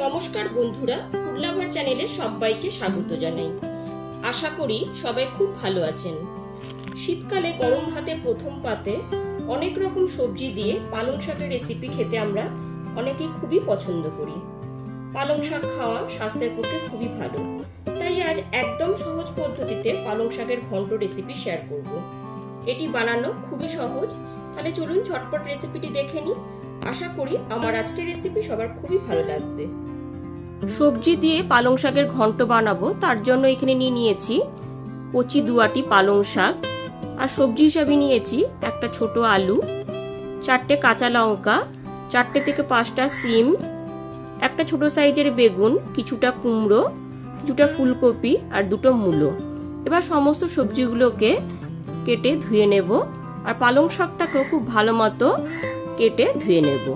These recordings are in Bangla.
নমস্কার বন্ধুরা, ফুড লাভার চ্যানেলে সবাইকে স্বাগত জানাই। আশা করি সবাই খুব ভালো আছেন। শীতকালে গরম ভাতে প্রথম পাতে অনেক রকম সবজি দিয়ে পালং শাকের রেসিপি খেতে আমরা অনেকেই খুবই পছন্দ করি। পালং শাক খাওয়া স্বাস্থ্যের পক্ষে খুবই ভালো, তাই আজ একদম সহজ পদ্ধতিতে পালং শাকের ঘন্ট রেসিপি শেয়ার করব। এটি বানানো খুবই সহজ, তাহলে চলুন ঝটপট রেসিপিটি দেখে নিই। আশা করি আমার আজকের রেসিপি সবার খুবই ভালো লাগবে। সবজি দিয়ে পালং শাকের ঘন্ট বানাবো, তার জন্য এখানে নিয়েছি কচি 2 আটি পালং শাক, আর সবজি হিসাবে নিয়েছি একটা ছোট আলু, 4টে কাঁচা লঙ্কা, 4টে থেকে 5টা সিম, একটা ছোট সাইজের বেগুন, কিছুটা কুমড়ো, কিছুটা ফুলকপি আর 2টো মূলো। এবার সমস্ত সবজিগুলোকে কেটে ধুয়ে নেব, আর পালং শাকটাকেও খুব ভালো মতো কেটে ধুয়ে নেব।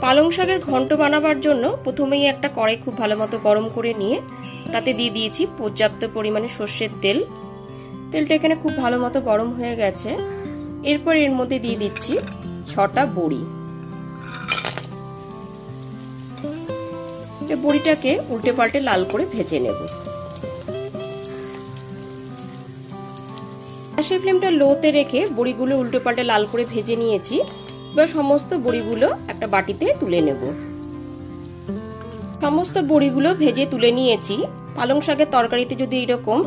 পালং শাকের ঘন্ট বানাবার জন্য প্রথমেই একটা কড়াই খুব ভালো মতো গরম করে নিয়ে তাতে দিয়ে দিয়েছি পর্যাপ্ত পরিমাণে সর্ষের তেল। তেলটা এখানে খুব ভালো মতো গরম হয়ে গেছে। এরপর এর মধ্যে দিয়ে দিচ্ছি 6টা বড়ি। বড়িটাকে উল্টে পাল্টে লাল করে ভেজে নেব। গ্যাসের ফ্লেমটা লোতে রেখে বড়িগুলো উল্টে পাল্টে লাল করে ভেজে নিয়েছি। এবার সমস্ত বড়িগুলো একটা বাটিতে তুলে নেব। সমস্ত বড়িগুলো ভেজে তুলে নিয়েছি। পালং শাকের তরকারিতে যদি এরকম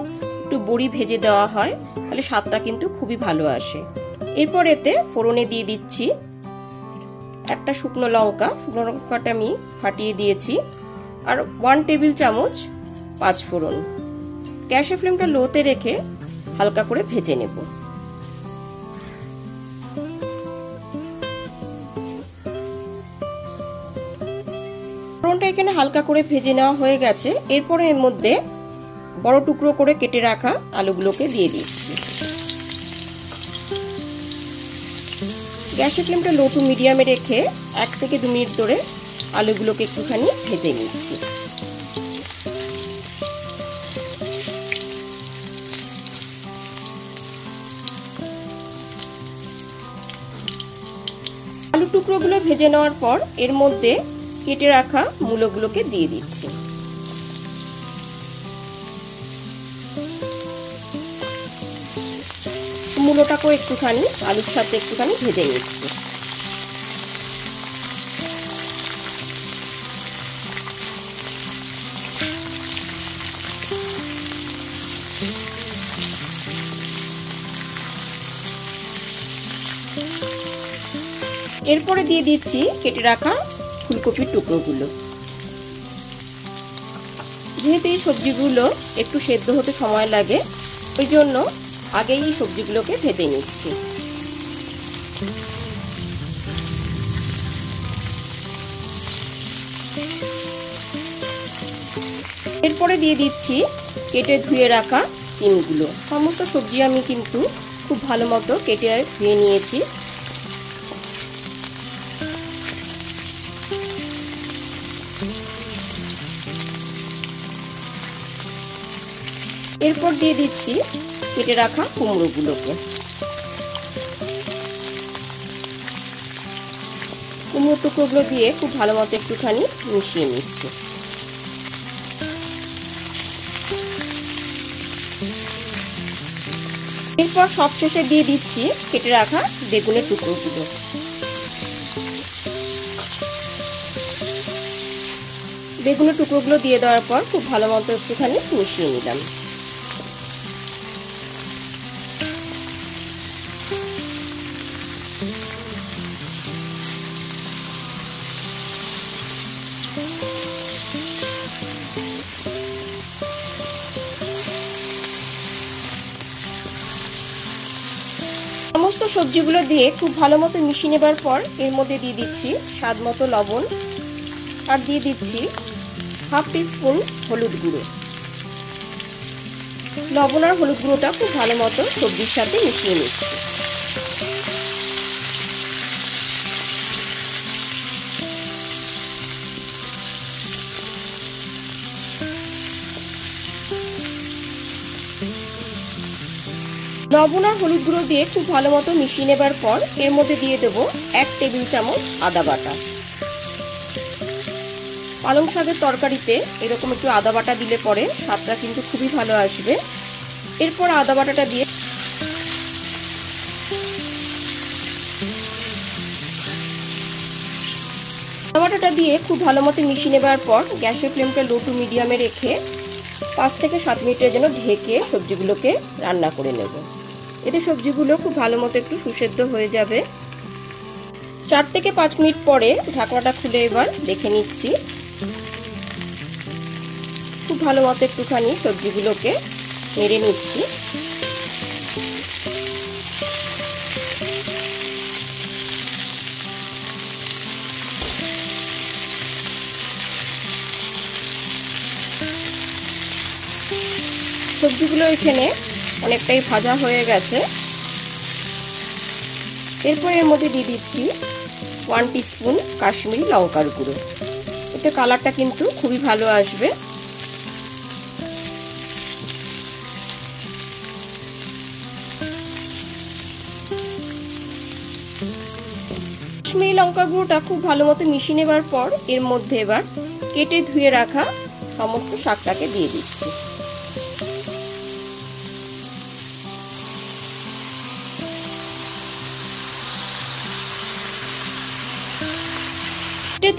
একটু বড়ি ভেজে দেওয়া হয় তাহলে স্বাদটা কিন্তু খুবই ভালো আসে। এরপর এতে ফোড়নে দিয়ে দিচ্ছি একটা শুকনো লঙ্কাটা আমি ফাটিয়ে দিয়েছি, আর 1 টেবিল চামচ 5 ফোড়ন। গ্যাসের ফ্লেমটা লোতে রেখে হালকা করে ভেজে নেব। ফোড়নটা এখানে হালকা করে ভেজে নেওয়া হয়ে গেছে। এরপরে এর মধ্যে বড় টুকরো করে কেটে রাখা আলুগুলোকে দিয়ে দিচ্ছি। গ্যাসের ফ্লেমটা লো টু মিডিয়ামে রেখে 1 থেকে 2 মিনিট ধরে আলুগুলোকে একটুখানি ভেজে নিচ্ছি। আলু টুকরোগুলো ভেজে নেওয়ার পর এর মধ্যে কেটে রাখা মূলোগুলোকে দিয়ে দিচ্ছি। মূলোটাকেও একটুখানি আলুর সাথে একটুখানি ভেজে নিচ্ছি। এরপরে দিয়ে দিচ্ছি কেটে রাখা ফুলকপির টুকরোগুলো। যেহেতু এই সবজিগুলো একটু সেদ্ধ হতে সময় লাগে, ওই জন্য আগেই এই সবজিগুলোকে ভেজে নিচ্ছি। এরপরে দিয়ে দিচ্ছি কেটে ধুয়ে রাখা সিমগুলো। সমস্ত সবজি আমি কিন্তু খুব ভালো মতো কেটে ধুয়ে নিয়েছি। এরপর দিয়ে দিচ্ছি কেটে রাখা কুমড়োগুলোকে। কুমড়ো টুকরোগুলো দিয়ে খুব ভালো মতো একটুখানি মিশিয়ে নিচ্ছি। এরপর সবশেষে দিয়ে দিচ্ছি কেটে রাখা বেগুনের টুকরোগুলো। বেগুনের টুকরোগুলো দিয়ে দেওয়ার পর খুব ভালো মতো একটুখানি মিশিয়ে নিলাম। সমস্ত সবজিগুলো দিয়ে খুব ভালো মতো মিশিয়ে নেবার পর এর মধ্যে দিয়ে দিচ্ছি স্বাদ মতো লবণ, আর দিয়ে দিচ্ছি 1/2 টিস্পুন হলুদ গুঁড়ো। লবণ আর হলুদ গুঁড়োটা খুব ভালো মতো সবজির সাথে মিশিয়ে নিচ্ছি। লবণ আর হলুদ গুঁড়ো দিয়ে খুব ভালো মতো মিশিয়ে নেবার পর এর মধ্যে দিয়ে দেবো 1 টেবিল চামচ আদা বাটা। পালং শাকের তরকারিতে এরকম একটু আদা বাটা দিলে পরে স্বাদটা কিন্তু খুবই ভালো আসবে। এরপর আদা বাটাটা দিয়ে আদা দিয়ে খুব ভালো মতো মিশিয়ে নেবার পর গ্যাসের ফ্লেমটা লো টু মিডিয়ামে রেখে 5 থেকে 7 মিনিটের জন্য ঢেকে সবজিগুলোকে রান্না করে নেব। এতে সবজিগুলো খুব ভালো মতো একটু সুসেদ্ধ হয়ে যাবে। 4 থেকে 5 মিনিট পরে ঢাকনাটা খুলে এবার দেখে নিচ্ছি। খুব ভালো মতো একটুখানি সবজিগুলোকে নেড়ে নিচ্ছি। সবজিগুলো এখানে অনেকটাই ভাজা হয়ে গেছে। এরপর এর মধ্যে দিয়ে দিচ্ছি 1 টিস্পুন কাশ্মীরি লঙ্কার গুঁড়ো। এতে কালারটা কিন্তু খুবই ভালো আসবে। কাশ্মীরি লঙ্কা গুঁড়োটা খুব ভালো মতো মিশিয়ে নেবার পর এর মধ্যে এবার কেটে ধুয়ে রাখা সমস্ত শাকটাকে দিয়ে দিচ্ছি।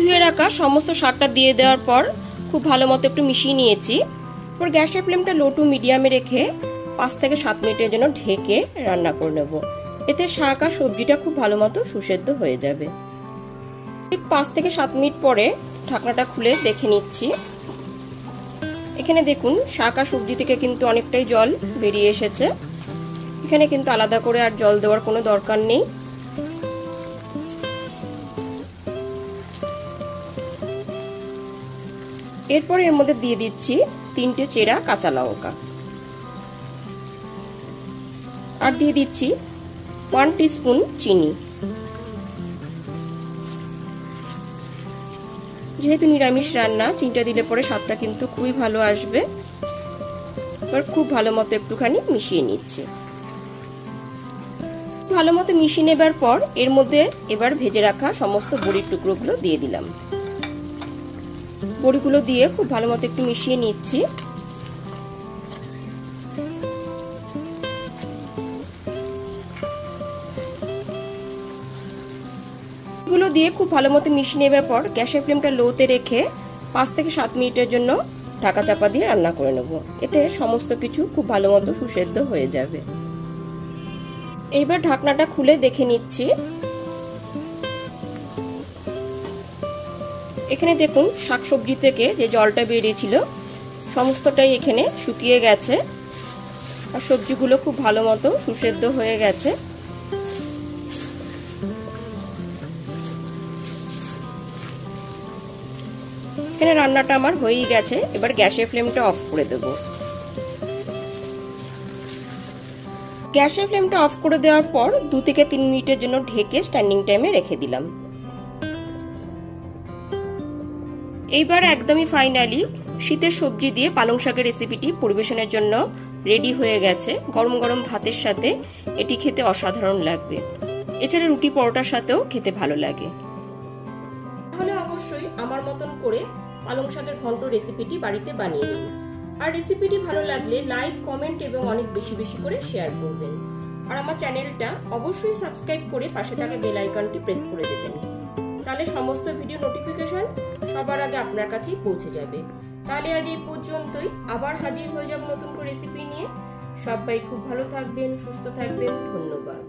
ধুয়ে রাখা সমস্ত শাকটা দিয়ে দেওয়ার পর খুব ভালো মতো একটু মিশিয়ে নিয়েছি। এরপর গ্যাসের ফ্লেমটা লো টু মিডিয়ামে রেখে 5 থেকে 7 মিনিটের জন্য ঢেকে রান্না করে নেব। এতে শাক আর সবজিটা খুব ভালো মতো সুসেদ্ধ হয়ে যাবে। 5 থেকে 7 মিনিট পরে ঢাকনাটা খুলে দেখে নিচ্ছি। এখানে দেখুন শাক আর সবজি থেকে কিন্তু অনেকটাই জল বেরিয়ে এসেছে। এখানে কিন্তু আলাদা করে আর জল দেওয়ার কোনো দরকার নেই। এরপর এর মধ্যে দিয়ে দিচ্ছি 3টে চেরা কাঁচা লঙ্কা আর দিয়ে দিচ্ছি 1 টিস্পুন চিনি। যেহেতু নিরামিষ রান্না, চিনিটা দিলে পরে স্বাদটা কিন্তু খুবই ভালো আসবে। এবার খুব ভালো মতো একটুখানি মিশিয়ে নিচ্ছি। ভালো মতো মিশিয়ে নেবার পর এর মধ্যে এবার ভেজে রাখা সমস্ত বড়ির টুকরোগুলো দিয়ে দিলাম। বড়িগুলো দিয়ে খুব ভালো মতো একটু মিশিয়ে নিচ্ছি। গুলো দিয়ে খুব ভালো মতো মিশিয়ে নেবার পর গ্যাসের ফ্লেমটা লোতে রেখে 5 থেকে 7 মিনিটের জন্য ঢাকা চাপা দিয়ে রান্না করে নেব। এতে সমস্ত কিছু খুব ভালো মতো সুসেদ্ধ হয়ে যাবে। এইবার ঢাকনাটা খুলে দেখে নিচ্ছি। এখানে দেখুন শাকসবজি থেকে যে জলটা বেরিয়েছিল সমস্তটাই এখানে শুকিয়ে গেছে আর সবজিগুলো খুব ভালো মতো সুসেদ্ধ হয়ে গেছে। এখানে রান্নাটা আমার হয়েই গেছে। এবার গ্যাসের ফ্লেমটা অফ করে দেব। গ্যাসের ফ্লেমটা অফ করে দেওয়ার পর 2 থেকে 3 মিনিটের জন্য ঢেকে স্ট্যান্ডিং টাইমে রেখে দিলাম। এইবার একদমই ফাইনালি শীতের সবজি দিয়ে পালং শাকের রেসিপিটি পরিবেশনের জন্য রেডি হয়ে গেছে। গরম গরম ভাতের সাথে এটি খেতে অসাধারণ লাগবে। এছাড়া রুটি পরোটার সাথেও খেতে ভালো লাগে। তাহলে অবশ্যই আমার মতন করে পালং শাকের ঘন্ট রেসিপিটি বাড়িতে বানিয়ে নিন। আর রেসিপিটি ভালো লাগলে লাইক, কমেন্ট এবং অনেক বেশি বেশি করে শেয়ার করবেন। আর আমার চ্যানেলটা অবশ্যই সাবস্ক্রাইব করে পাশে থাকা বেল আইকনটি প্রেস করে দেবেন। তাহলে সমস্ত ভিডিও নোটিফিকেশন সবার আগে আপনার কাছেই পৌঁছে যাবে। তাহলে আজ এই পর্যন্তই, আবার হাজির হয়ে যাব নতুন করে রেসিপি নিয়ে। সবাই খুব ভালো থাকবেন, সুস্থ থাকবেন। ধন্যবাদ।